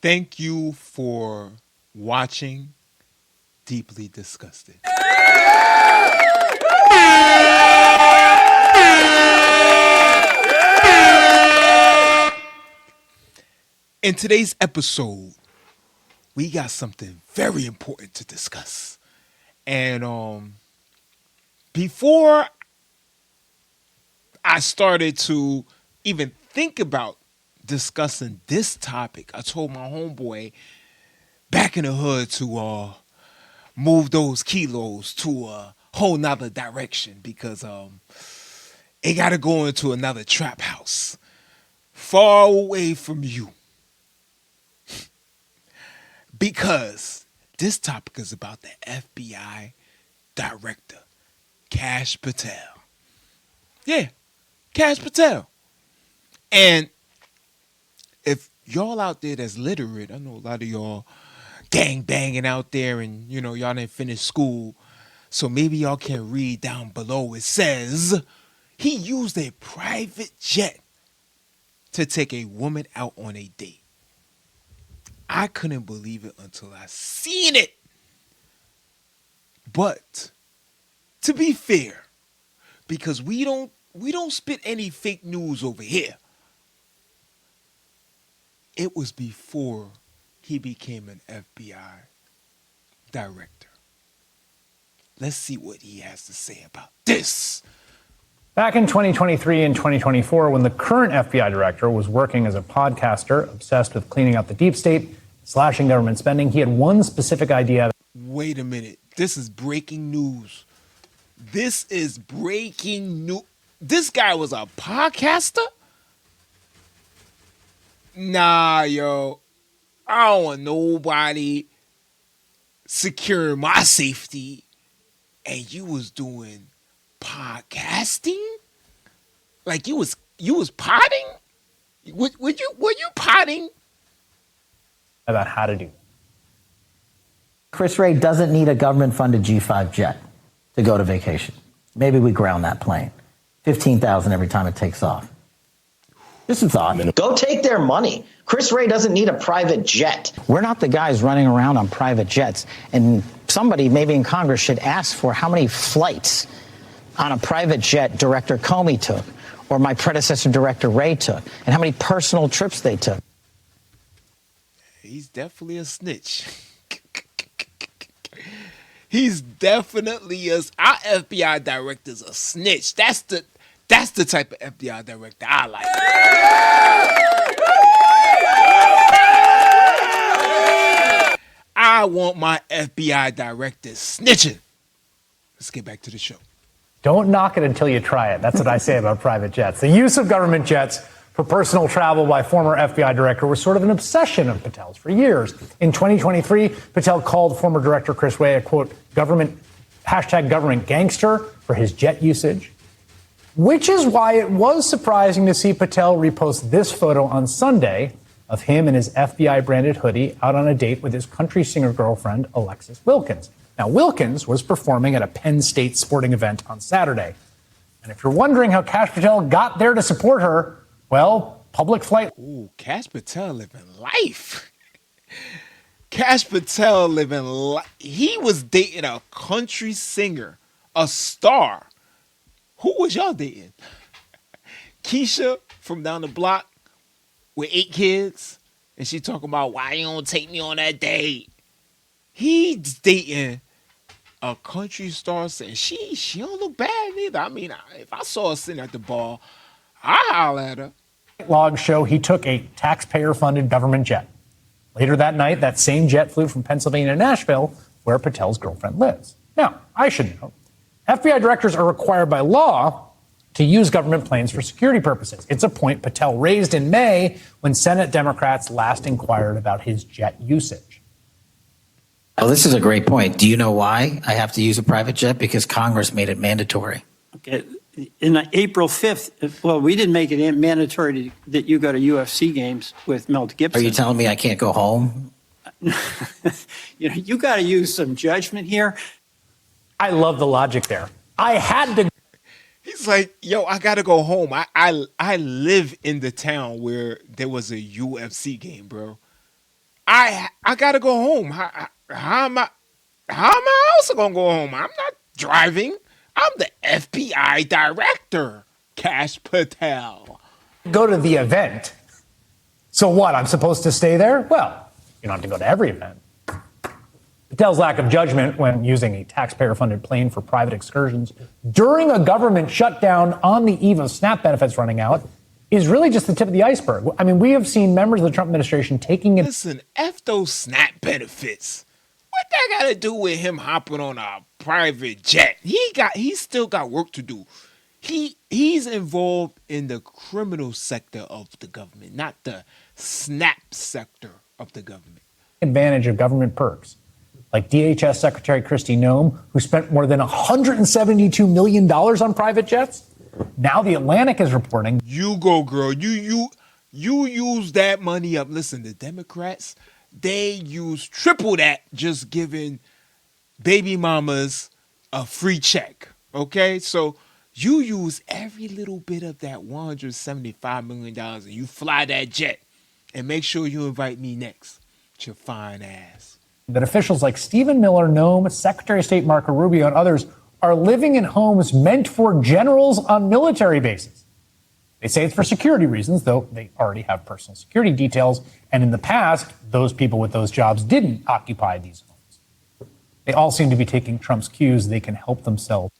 Thank you for watching Deeply Disgusted. In today's episode, we got something very important to discuss. And before I started to even think about discussing this topic, I told my homeboy back in the hood to move those kilos to a whole nother direction because it got to go into another trap house far away from you. Because this topic is about the FBI director, Kash Patel. Yeah, Kash Patel. And if y'all out there that's literate, I know a lot of y'all gang banging out there and, y'all didn't finish school. So maybe y'all can read down below. It says he used a private jet to take a woman out on a date. I couldn't believe it until I seen it. But to be fair, because we don't spit any fake news over here. It was before he became an FBI director. Let's see what he has to say about this. Back in 2023 and 2024, when the current FBI director was working as a podcaster, obsessed with cleaning up the deep state, slashing government spending, he had one specific idea. Wait a minute. This is breaking news. This is breaking news. This guy was a podcaster? Nah, yo. I don't want nobody securing my safety. And you was doing podcasting? Like you was potting? Were you potting? About how to do it. Chris Wray doesn't need a government-funded G5 jet to go to vacation. Maybe we ground that plane. $15,000 every time it takes off. Just a thought. Go take their money. Chris Wray doesn't need a private jet. We're not the guys running around on private jets. And somebody maybe in Congress should ask for how many flights on a private jet Director Comey took, or my predecessor Director Wray took, and how many personal trips they took. He's definitely a snitch. He's definitely our FBI director's a snitch. That's the type of FBI director I like. I want my FBI director snitching. Let's get back to the show. Don't knock it until you try it. That's what I say about private jets. The use of government jets for personal travel by former FBI director was sort of an obsession of Patel's for years. In 2023, Patel called former director Chris Wray a, quote, government gangster for his jet usage, which is why it was surprising to see Patel repost this photo on Sunday of him in his FBI-branded hoodie out on a date with his country singer girlfriend, Alexis Wilkins. Now, Wilkins was performing at a Penn State sporting event on Saturday. And if you're wondering how Kash Patel got there to support her, well, public flight. Ooh, Kash Patel living life. Kash Patel living life. He was dating a country singer, a star. Who was y'all dating? Keisha from down the block with 8 kids. And she talking about why you don't take me on that date. He's dating a country star saying she don't look bad either. I mean, if I saw her sitting at the bar, I'd holler at her. Logs show he took a taxpayer-funded government jet. Later that night, that same jet flew from Pennsylvania to Nashville, where Patel's girlfriend lives. Now, I should know, FBI directors are required by law to use government planes for security purposes. It's a point Patel raised in May when Senate Democrats last inquired about his jet usage. Oh, this is a great point. Do you know why I have to use a private jet? Because Congress made it mandatory. Okay. In April 5th, well, we didn't make it mandatory that you go to UFC games with Mel Gibson. Are you telling me I can't go home? You got to use some judgment here. I love the logic there. I had to. He's like, yo, I gotta go home. I live in the town where there was a UFC game, bro. I gotta go home. How am I also gonna go home? I'm not driving. I'm the FBI director, Kash Patel. Go to the event. So what? I'm supposed to stay there? Well, you don't have to go to every event. Patel's lack of judgment when using a taxpayer-funded plane for private excursions during a government shutdown on the eve of SNAP benefits running out is really just the tip of the iceberg. I mean, we have seen members of the Trump administration taking it. Listen, F those SNAP benefits. What that got to do with him hopping on a private jet? He still got work to do. He's involved in the criminal sector of the government, not the SNAP sector of the government. Advantage of government perks, like DHS Secretary Kristi Noem, who spent more than $172 million on private jets. Now the Atlantic is reporting. You go, girl. You use that money up. Listen, the Democrats, they use triple that just giving baby mamas a free check. Okay? So you use every little bit of that $175 million and you fly that jet and make sure you invite me next. It's your fine ass. That officials like Stephen Miller, Noem, Secretary of State Marco Rubio, and others are living in homes meant for generals on military bases. They say it's for security reasons, though they already have personal security details. And in the past, those people with those jobs didn't occupy these homes. They all seem to be taking Trump's cues. They can help themselves.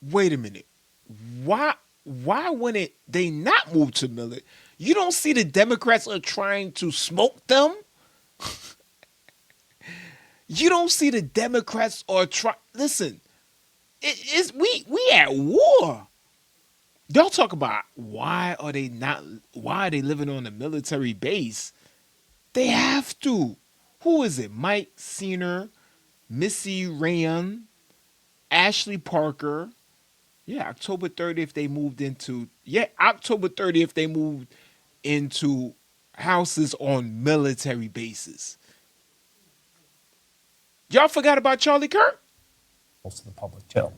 Wait a minute. Why wouldn't they not move to Miller? You don't see the Democrats are trying to smoke them? You don't see the Democrats are trying. Listen, we at war. Y'all talk about why are they living on a military base? They have to. Who is it? Mike Senior, Missy Rayan, Ashley Parker. Yeah, October 30th they moved into. Yeah, October 30th they moved into houses on military bases. Y'all forgot about Charlie Kirk? To the public too.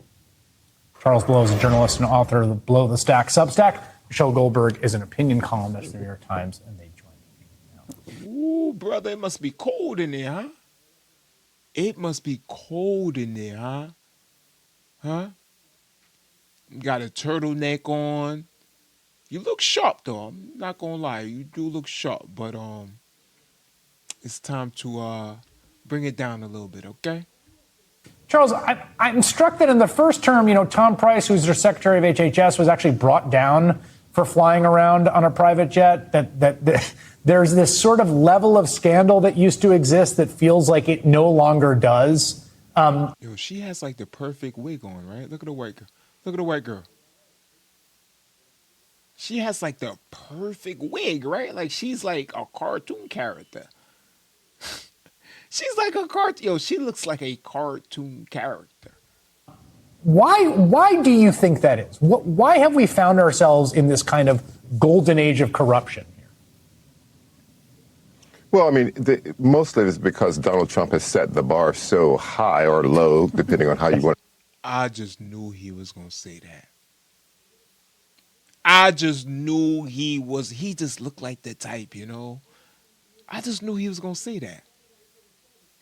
Charles Blow is a journalist and author of the Blow the Stack Substack. Michelle Goldberg is an opinion columnist at the New York Times, and they join me now. Ooh, brother, it must be cold in there, huh? It must be cold in there, huh? Huh? You got a turtleneck on. You look sharp, though. I'm not gonna lie. You do look sharp, but it's time to bring it down a little bit, okay? Charles, I'm struck that in the first term, Tom Price, who's their Secretary of HHS, was actually brought down for flying around on a private jet. That there's this sort of level of scandal that used to exist that feels like it no longer does. Yo, she has like the perfect wig on, right? Look at the white girl. Look at the white girl. She has like the perfect wig, right? Like she's like a cartoon character. She's like a cartoon. Yo, she looks like a cartoon character. Why do you think that is? Why have we found ourselves in this kind of golden age of corruption here? Well, I mean, mostly it's because Donald Trump has set the bar so high or low, depending on how you want. I just knew he was going to say that. I just knew he just looked like the type, I just knew he was going to say that.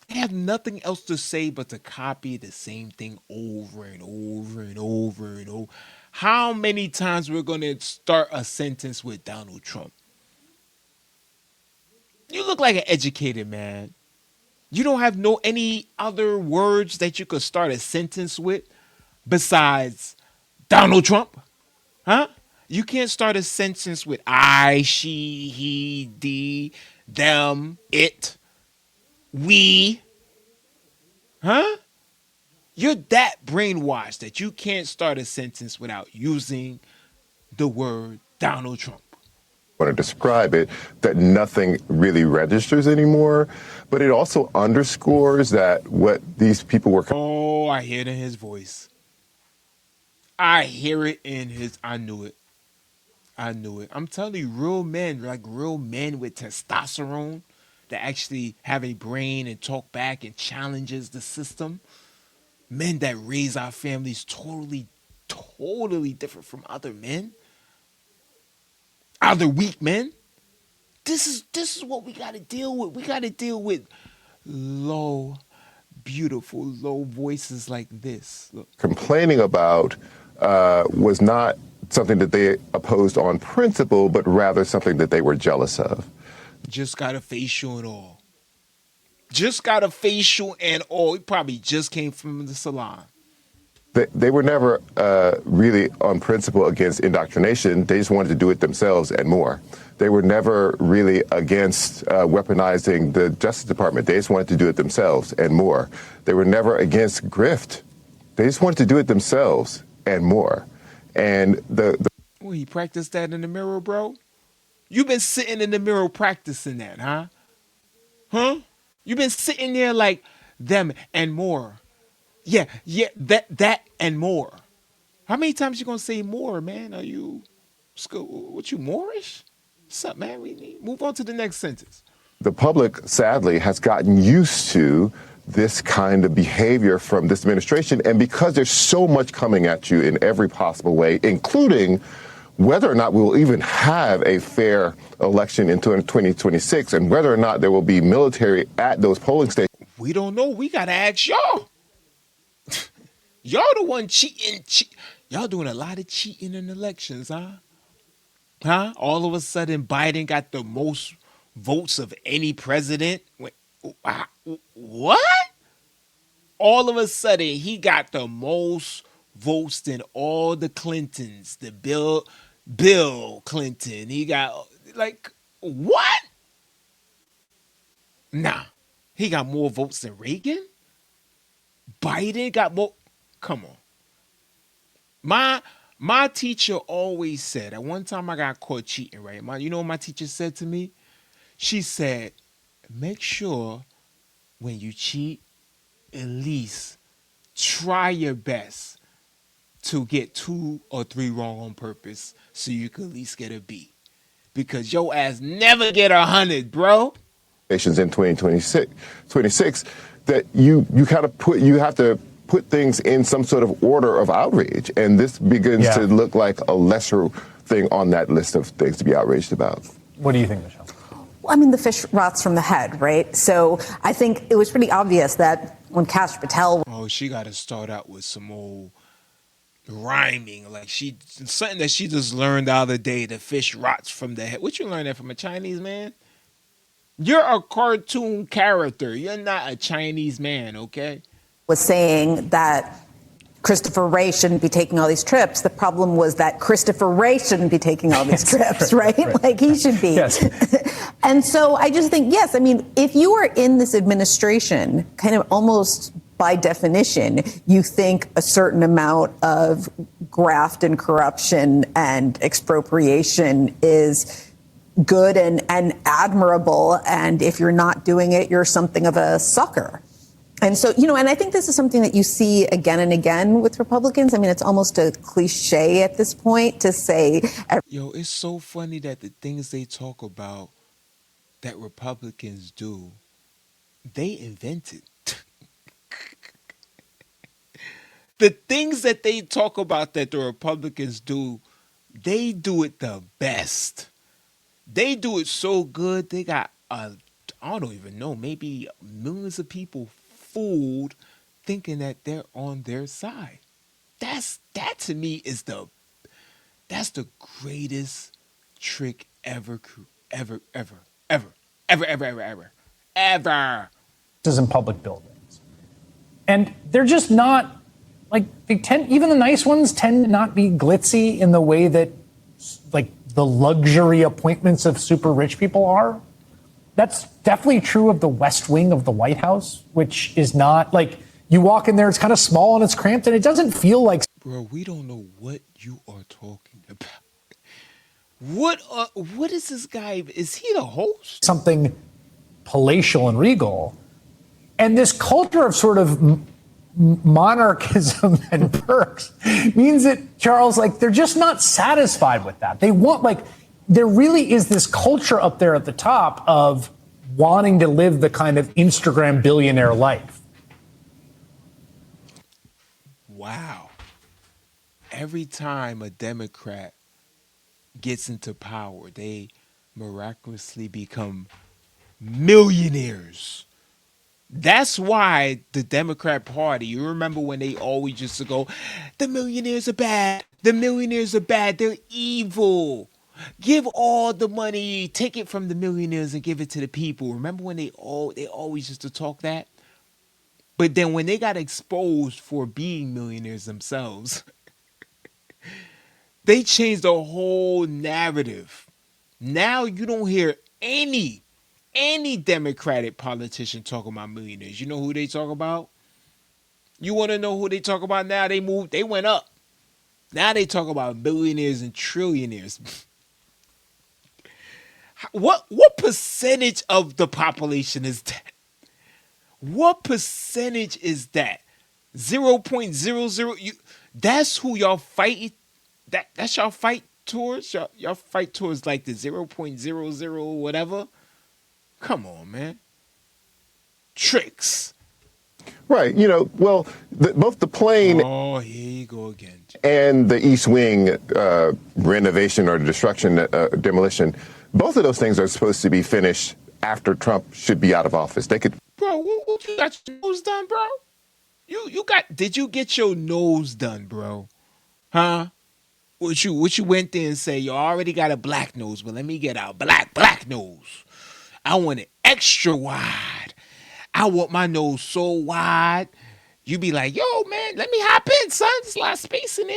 They have nothing else to say but to copy the same thing over and over and over and over. How many times we're going to start a sentence with Donald Trump? You look like an educated man. You don't have any other words that you could start a sentence with besides Donald Trump? Huh? You can't start a sentence with I, she, he, thee, them, it, we. Huh? You're that brainwashed that you can't start a sentence without using the word Donald Trump. Want to describe it, that nothing really registers anymore, but it also underscores that what these people were. Oh, I hear it in his voice. I hear it in his. I knew it. I'm telling you, real men with testosterone that actually have a brain and talk back and challenges the system. Men that raise our families totally different from other men. Other weak men. this is what we got to deal with. We got to deal with low, beautiful, low voices like this. Look. Complaining about was not something that they opposed on principle, but rather something that they were jealous of. Just got a facial and all. Just got a facial and all. He probably just came from the salon. They were never really on principle against indoctrination. They just wanted to do it themselves and more. They were never really against weaponizing the Justice Department. They just wanted to do it themselves and more. They were never against grift. They just wanted to do it themselves and more. And Well, he practiced that in the mirror, bro. You've been sitting in the mirror practicing that, huh? Huh? You've been sitting there like them and more. Yeah, that and more. How many times you gonna say more, man? Are you, what you Moorish? What's up, man? We need move on to the next sentence. the public, sadly, has gotten used to this kind of behavior from this administration. And because there's so much coming at you in every possible way, including whether or not we will even have a fair election in 2026 and whether or not there will be military at those polling stations. We don't know. We got to ask y'all. Y'all the one cheating. Y'all doing a lot of cheating in elections, huh? Huh? All of a sudden, Biden got the most votes of any president. Wait, what? All of a sudden, he got the most votes than all the Clintons. The Bill Clinton. He got, like, what? Nah. He got more votes than Reagan? Biden got more. Come on. My teacher always said, at one time I got caught cheating, right? You know what my teacher said to me? She said, make sure when you cheat, at least try your best to get 2 or 3 wrong on purpose so you can at least get a B. Because your ass never get 100, bro. In 2026, that you kind of you have to put things in some sort of order of outrage. And this begins to look like a lesser thing on that list of things to be outraged about. What do you think, Michelle? Well, I mean, the fish rots from the head, right? So I think it was pretty obvious that when Kash Patel. Oh, she got to start out with some old rhyming, like something that she just learned the other day. The fish rots from the head. What you learned that from a Chinese man? You're a cartoon character. You're not a Chinese man, okay? Was saying that Christopher Wray shouldn't be taking all these trips. The problem was that Christopher Wray shouldn't be taking all these trips, right? Like he should be. Yes. And so I just think, yes, I mean, if you are in this administration, kind of almost by definition, you think a certain amount of graft and corruption and expropriation is good and admirable. And if you're not doing it, you're something of a sucker. And so, and I think this is something that you see again and again with Republicans. I mean, it's almost a cliche at this point to say. Yo, it's so funny that the things they talk about that Republicans do, they invented. The things that they talk about that the Republicans do, they do it the best. They do it so good, they got, I don't even know, maybe millions of people fooled thinking that they're on their side. That to me is that's the greatest trick ever. This is in public buildings. And they're just not, like, even the nice ones tend to not be glitzy in the way that, like, the luxury appointments of super rich people are. That's definitely true of the West Wing of the White House, which is not, like, you walk in there, it's kind of small and it's cramped, and it doesn't feel like... Bro, we don't know what you are talking about. What is this guy? Is he the host? Something palatial and regal. And this culture of sort of monarchism and perks means that, Charles, like, they're just not satisfied with that. They want, like, there really is this culture up there at the top of wanting to live the kind of Instagram billionaire life. Wow. Every time a Democrat gets into power, they miraculously become millionaires. That's why the Democrat Party, you remember when they always used to go, the millionaires are bad. The millionaires are bad. They're evil. Give all the money, take it from the millionaires and give it to the people. Remember when they always used to talk that? But then when they got exposed for being millionaires themselves, they changed the whole narrative. Now you don't hear any Democratic politician talking about millionaires. You know who they talk about? You want to know who they talk about now? They went up. Now they talk about billionaires and trillionaires. What percentage of the population is that? What percentage is that? 0.00. That's who y'all fight. That's y'all fight towards. Y'all fight towards like the 0.00 whatever. Come on, man. Tricks. Right. Well, both the plane Oh, here you go again. and the East Wing renovation or destruction, demolition, both of those things are supposed to be finished after Trump should be out of office. They could. Bro, what you got your nose done, bro? Did you get your nose done, bro? Huh? What you went there and say, you already got a black nose, but let me get a black nose. I want it extra wide. I want my nose so wide. You be like, yo, man, let me hop in, son. There's a lot of space in there.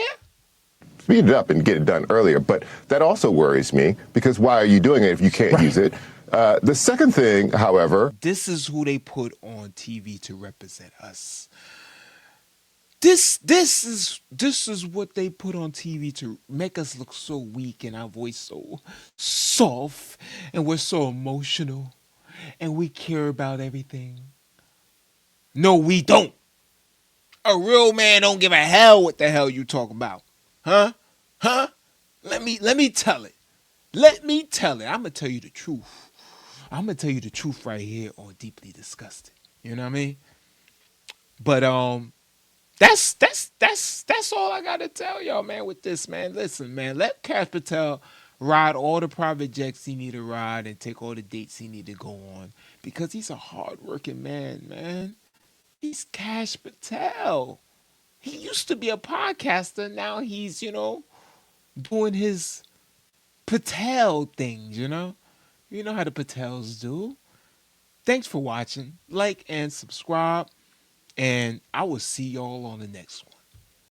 Speed it up and get it done earlier. But that also worries me because why are you doing it if you can't use it? The second thing, however, This is who they put on TV to represent us. This is what they put on TV to make us look so weak and our voice so soft and we're so emotional and we care about everything. No, we don't. A real man don't give a hell what the hell you talk about. Huh? Huh? Let me tell it. Let me tell it. I'm gonna tell you the truth. I'm gonna tell you the truth right here on Deeply Disgusted. You know what I mean? But that's all I gotta tell y'all, man, with this, man. Listen, man, let Kash Patel ride all the private jets he need to ride and take all the dates he need to go on. Because he's a hardworking man. He's Kash Patel. He used to be a podcaster. Now he's, doing his Patel things, You know how the Patels do. Thanks for watching. Like and subscribe. And I will see y'all on the next one.